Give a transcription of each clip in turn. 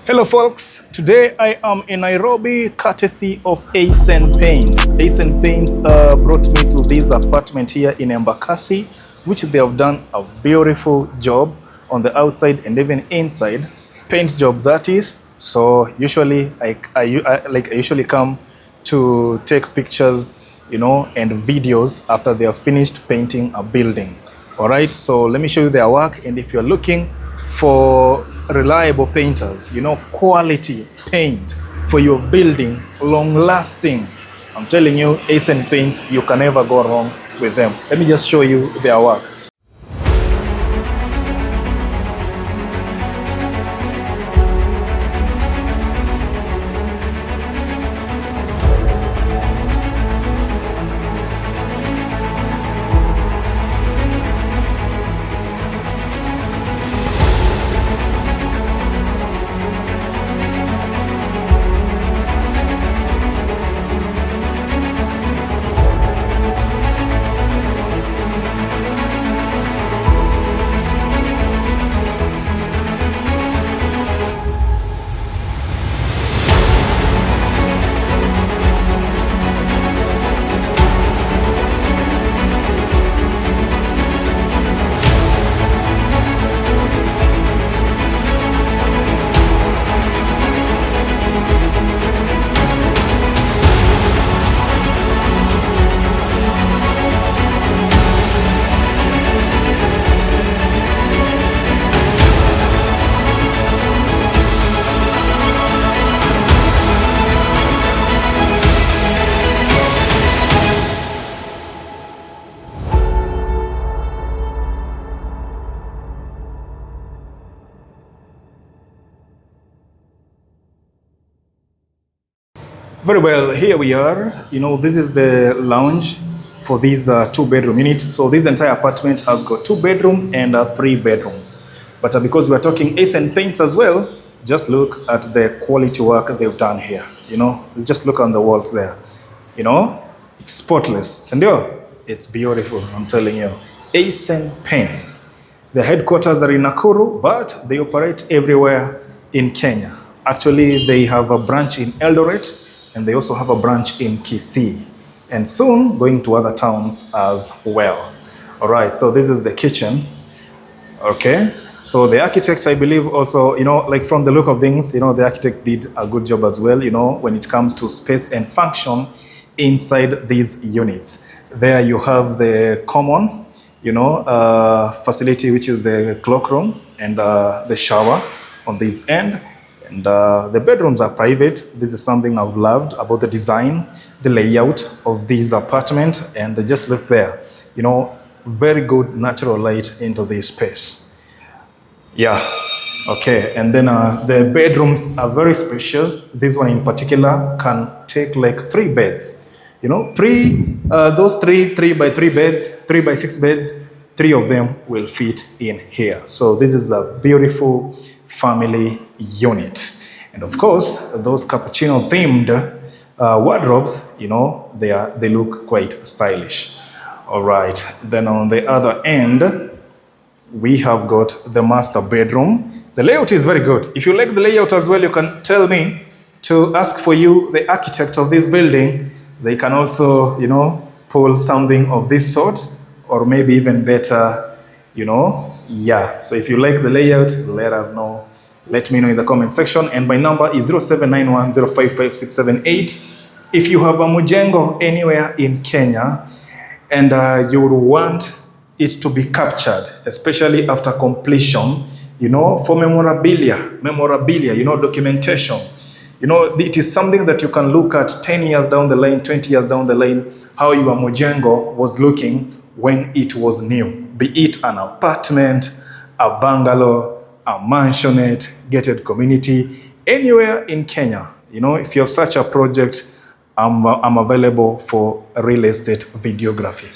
Hello folks, today I am in Nairobi courtesy of Eisen Paints. Eisen Paints brought me to this apartment here in Embakasi, which they have done a beautiful job on the outside and even inside. Paint job that is. So usually I usually come to take pictures, and videos after they have finished painting a building. All right, so let me show you their work, and if you're looking for reliable painters, quality paint for your building, long lasting, I'm telling you, Eisen Paints, you can never go wrong with them. Let me just show you their work. Very well, here we are. This is the lounge for this two-bedroom unit. So this entire apartment has got 2 bedrooms and 3 bedrooms. But because we're talking Eisen Paints as well, just look at the quality work they've done here. Just look on the walls there. It's spotless. Sendio, it's beautiful, I'm telling you. Eisen Paints. The headquarters are in Nakuru, but they operate everywhere in Kenya. Actually, they have a branch in Eldoret, and they also have a branch in Kisii, and soon going to other towns as well. All right, so this is the kitchen. Okay, so the architect, I believe also, like from the look of things, the architect did a good job as well, when it comes to space and function inside these units. There you have the common, facility, which is the cloakroom and the shower on this end. And the bedrooms are private. This is something I've loved about the design, the layout of this apartment, and just look there. Very good natural light into this space. Yeah, okay. And then the bedrooms are very spacious. This one in particular can take like 3 beds. Those 3 by 3 beds, 3 by 6 beds, 3 of them will fit in here. So this is a beautiful family unit. And of course, those cappuccino themed wardrobes, they look quite stylish. All right, then on the other end, we have got the master bedroom. The layout is very good. If you like the layout as well, you can tell me to ask for you the architect of this building. They can also, pull something of this sort, or maybe even better, yeah. So if you like the layout, let us know. Let me know in the comment section. And my number is 0791055678. If you have a mujengo anywhere in Kenya and you would want it to be captured, especially after completion, for memorabilia, documentation. It is something that you can look at 10 years down the line, 20 years down the line, how your mujengo was looking when it was new. Be it an apartment, a bungalow, a mansionette, gated community, anywhere in Kenya. If you have such a project, I'm available for real estate videography,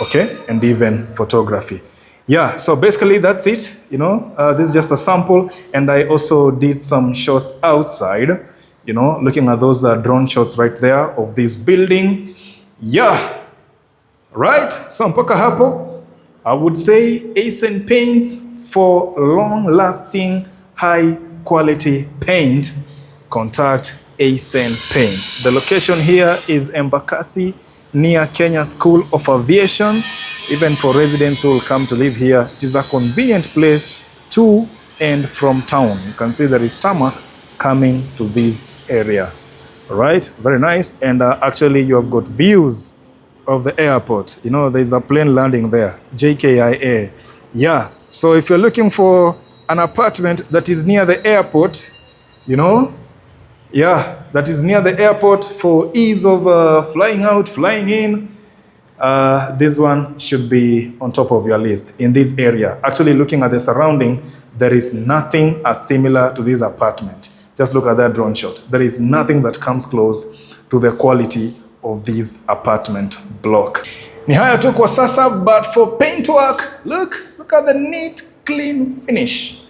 okay, and even photography. Yeah, so basically that's it. This is just a sample, and I also did some shots outside, looking at those drone shots right there of this building. Yeah, right, so mpaka hapo, I would say Eisen Paints for long-lasting, high quality paint, contact Eisen Paints. The location here is Embakasi, near Kenya School of Aviation. Even for residents who will come to live here, it is a convenient place to and from town. You can see there is tarmac coming to this area. All right, very nice. And actually you have got views of the airport. You know, there's a plane landing there, JKIA. Yeah, so if you're looking for an apartment that is near the airport, you know, yeah, that is near the airport for ease of flying out, flying in, this one should be on top of your list in this area. Actually, looking at the surrounding, there is nothing as similar to this apartment. Just look at that drone shot. There is nothing that comes close to the quality of this apartment block. Ni haya tu kwa sasa, but for paintwork, look at the neat, clean finish.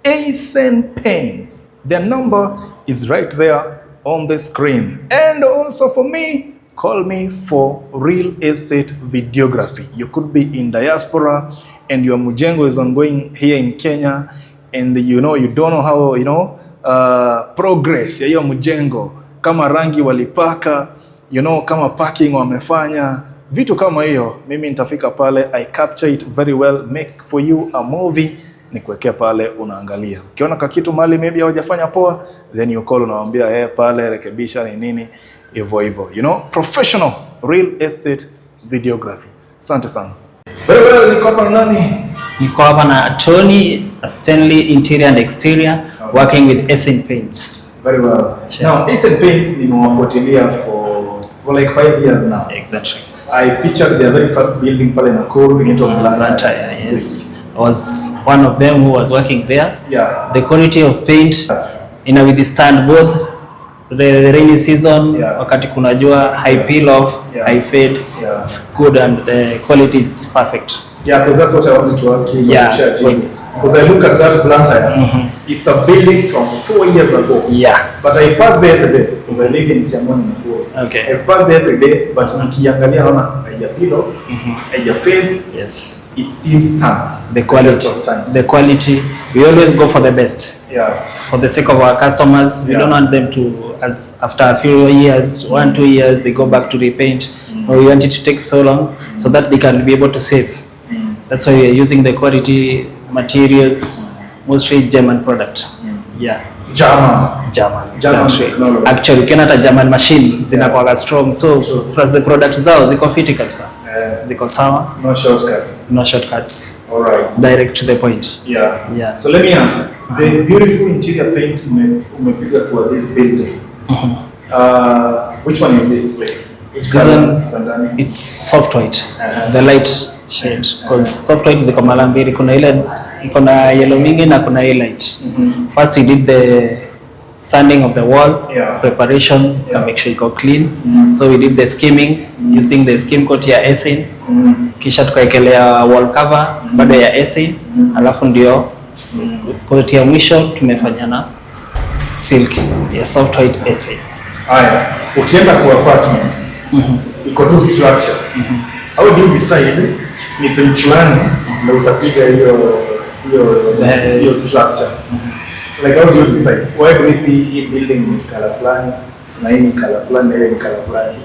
Eisen Paints. Their number is right there on the screen. And also for me, call me for real estate videography. You could be in diaspora and your mujengo is ongoing here in Kenya, and you know, you don't know how, you know, progress ya hiyo mujengo, kama rangi walipaka, you know, kama parking wamefanya, vitu kama hiyo, mimi nitafika pale, I capture it very well, make for you a movie, nikuwekea pale unaangalia. Ukiona kakitu mali maybe hawajafanya poa, then you call, unawaambia pale rekebisha ni nini, hivyo. You know, professional real estate videography. Asante sana. Very well, niko hapa na nani? Niko hapa na Tony, Stanley, interior and exterior, working with Eisen Paints. Very well. Sure. Now, Eisen Paints nimewafuatilia for like 5 years now. Exactly. I featured their very first building pale Nakuru, Ondara. Yes. I was one of them who was working there. Yeah. The quality of paint, you know, withstand both the rainy season, wakati kuna jua, high peel off, high fade, it's good, and the quality is perfect. Yeah, because that's what I wanted to ask you. Yeah, because I look at that plant here, it's a building from 4 years ago. Yeah. But I pass there every day because I live in Tiangoni. Okay. I pass there every day, but nikiangalia naona haija peel off, haija fade. Yes. It still stands. The quality of time. The quality. We always go for the best. Yeah. For the sake of our customers, we don't want them to, as after a few years, 1-2 years, they go back to repaint. Or we want it to take so long so that they can be able to save. That's why we are using the quality materials, mostly German product. Yeah. German. Exactly. Actually, you cannot a German machine zinakuwa strong, so plus the product zao ziko fiti kabisa. Ziko sawa. No shortcuts. All right. Direct to the point. Yeah. So let me answer. The beautiful interior paint umepiga kwa this building. Which one is this? Which color? It's soft white. The light shade. Because soft white ziko mara mbili, kuna ile iko na yellow mingi na kuna light. First we did the sanding of the wall, preparation, to make sure it got clean. So we did the skimming using the skim coat ya Eisen. Kisha tukaekelea wall cover baada ya Eisen, alafu ndio coat ya mwisho tumefanya na silk ya soft white Eisen. Haya, ukienda kwa apartment, iko tu structure. How do you decide ni paint fulani na utapiga hiyo structure? Like how do you decide? Why do we see hii building in color fulani na hii color fulani na hii color fulani?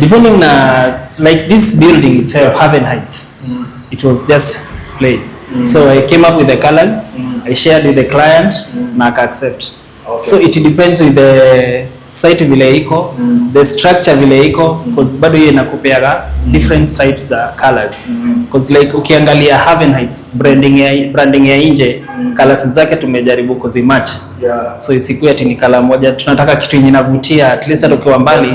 Depending na like this building itself, Haven Heights, it was just plain. So I came up with the colors, I shared with the client, na accept. Okay. So it depends with the site vile iko, the structure vile iko, because bado hiyo inakupeaga different sites the colors. Because like ukiangalia Haven Heights branding ya nje, colors zake tumejaribu kuzimatch. So isikuwe ati ni color moja, tunataka kitu yenye inavutia, at least hata ukiwa mbali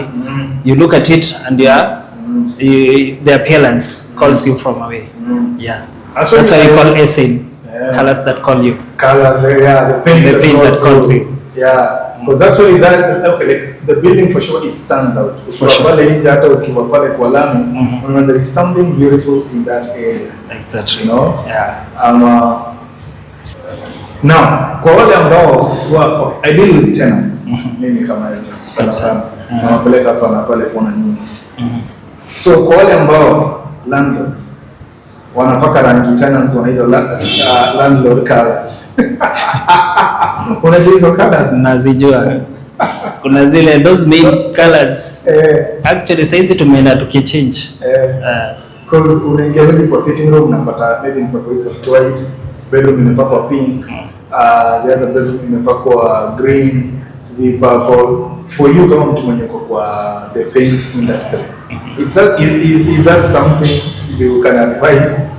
you look at it and the appearance calls you from away. Yeah. Actually, that's why we call Eisen, colors that call you. The paint that calls you. Yeah, because actually that, okay, like the building for sure, it stands out. For sure. There is something beautiful in that area. Exactly. You know? Yeah. Now, kwa wale ambao I deal with tenants. Mimi kama Ezra sana. Nawapeleka hapa na pale kuona nyumba. So kwa wale ambao landlords wanapaka rangi tenants wanaitwa landlord colors. Unajua hizo colors? Nazijua. Kuna zile those main colors. Actually saizi tumeenda tukichange. Because unaingia maybe kwa sitting room unapata maybe mpaka soft white, bedroom imepakwa pink, the other bedroom imepakwa green, the purple. For you kama mtu mwenye uko kwa the paint industry, is that something you can advise,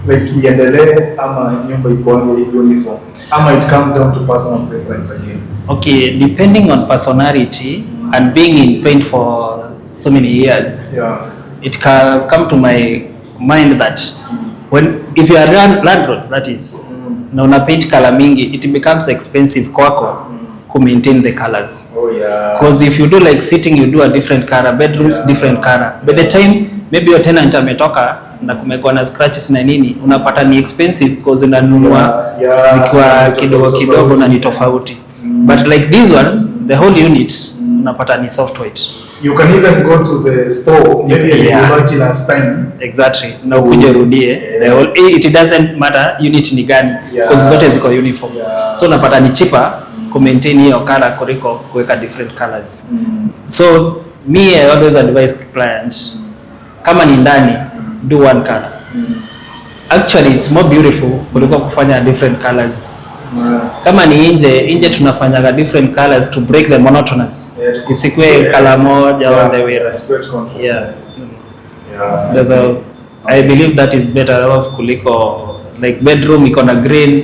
like iendelee ama nyumba ikuange uniform, ama it comes down to personal preference again? Okay, depending on personality and being in paint for so many years, it can come to my mind that if you are landlord, that is, na una paint color mingi, it becomes expensive kwako to maintain the colors. Because if you do like sitting, you do a different color, bedrooms different color. By the time maybe your tenant ametoka na kumekuwa na scratches na nini, unapata ni expensive because unanunua zikiwa kidogo kidogo na ni tofauti. But like this one, the whole unit unapata ni soft white. You can even go to the store, maybe you bought last time. Exactly. Na ukuje rudie. The whole, it doesn't matter unit ni gani, because zote ziko uniform. So unapata ni cheaper to maintain hiyo color kuliko kuweka different colors. So me, I always advise clients, kama ni ndani, do one color. Actually it's more beautiful kuliko kufanya different colors. Kama ni nje tunafanyaga different colors to break the monotonous. Isikwe color moja all the way. That's how I believe that is better off kuliko like bedroom iko na green,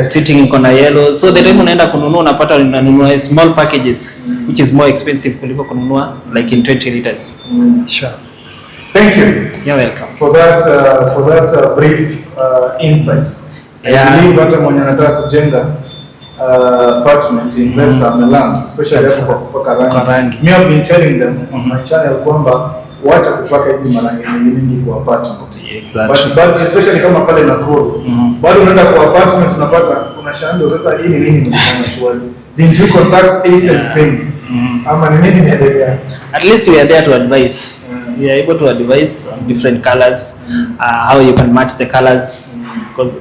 sitting iko na yellow. So the time unaenda kununua unapata unanunua small packages which is more expensive kuliko kununua like in 20 liters. Sure. Thank you. You're welcome. For that brief insights. I believe hata mwenye anataka kujenga apartment investor ameland, especially kwa kupaka rangi. Me have been telling them on my channel kwamba wacha kupaka hizi marangi mingi kwa apartment. Exactly. But especially kama pale Nakuru. Bado unaenda kwa apartment unapata kuna shando, sasa hii ni nini mnafanya shwari? Did you contact Eisen Paints? Ama ni nini inaendelea? At least we are there to advise. We are able to advise on different colors, how you can match the colors. Because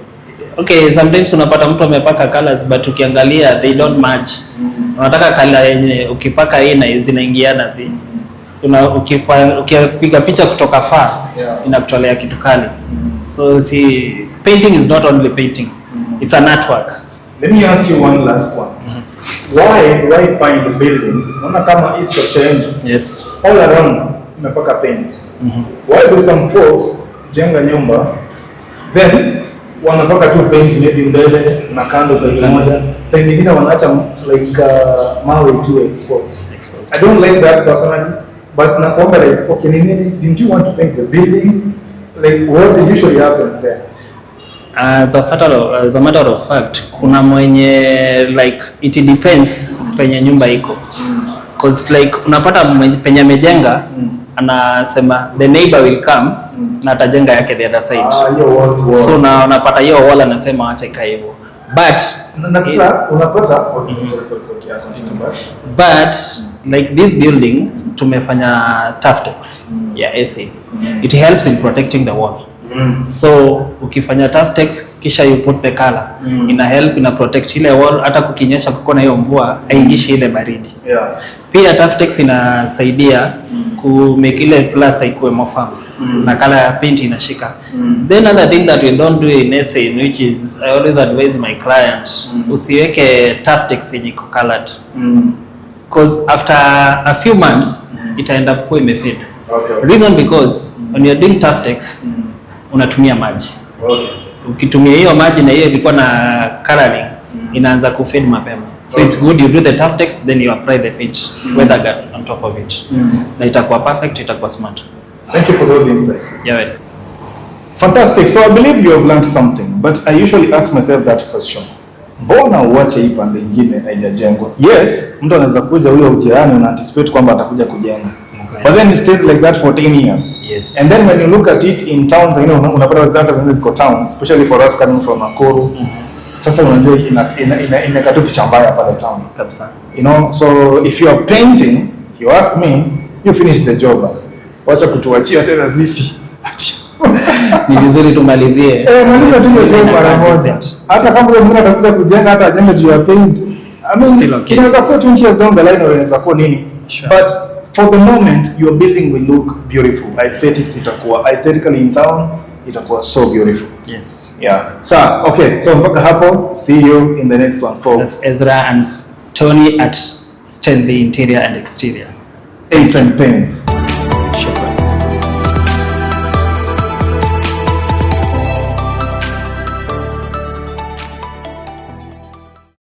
okay, sometimes unapata mtu amepaka colors but ukiangalia they don't match. Unataka color yenye ukipaka hii na zinaingiana zi. Ukipiga picha kutoka far inakutolea kitu kali. So see, painting is not only painting. It's an artwork. Let me ask you one last one. Why do I find the buildings? Unaona kama East Ocheng. Yes. All around umepaka paint. Why do some folks jenga nyumba then wanapaka tu paint maybe mbele na kando za moja, sasa nyingine wanaacha like mawe tu exposed. I don't like that personally, but naomba like okay, nini, didn't you want to paint the building? Like what usually happens there? As a matter of fact, kuna mwenye like it depends penye nyumba iko. Cause like unapata penye mejenga anasema the neighbor will come na atajenga yake the other side. So na unapata hiyo wall anasema acha ikae hivyo. But sasa unapata but like this building tumefanya Tuftex essay. It helps in protecting the wall. So ukifanya Tuftex kisha you put the color, ina help ina protect ile wall, hata kukinyesha kuko na hiyo mvua haingishi ile baridi. Pia Tuftex inasaidia ku make ile plaster ikuwe more firm na color ya paint inashika. Then another thing that we don't do in essay, which is I always advise my client, usiweke Tuftex yenye iko colored. Because after a few months it end up kuwa imefade. Reason because when you're doing Tuftex unatumia maji. Ukitumia hiyo maji na hiyo ilikuwa na coloring inaanza kufade mapema. So it's good you do the Tuftex then you apply the paint weather guard on top of it. Na itakuwa perfect, itakuwa smart. Thank you for those insights. Yeah, well. Fantastic. So I believe you have learned something, but I usually ask myself that question. Mbona uache hii pande nyingine haijajengwa? Yes, mtu anaweza kuja huyo ujirani na anticipate kwamba atakuja kujenga. But then it stays like that for 10 years. Yes. And then when you look at it in towns, you know, unapata zata zingine ziko town, especially for us coming from Nakuru. Sasa unajua inakatu picha mbaya pale town kabisa. You know, so if you are painting, if you ask me, you finish the job. Wacha kutuachia tena sisi. Ni vizuri tumalizie. Maliza tu ndio mara moja. Hata kama mwingine atakuja kujenga hata ajenge juu ya paint. I mean, okay. Inaweza kuwa 20 years down the line or inaweza kuwa nini. Sure. But for the moment your building will look beautiful. Aesthetics itakuwa aesthetically in town itakuwa so beautiful. Yes. Yeah. So, okay. So mpaka hapo, see you in the next one folks. That's Ezra and Tony at Stanley Interior and Exterior. Eisen Paints.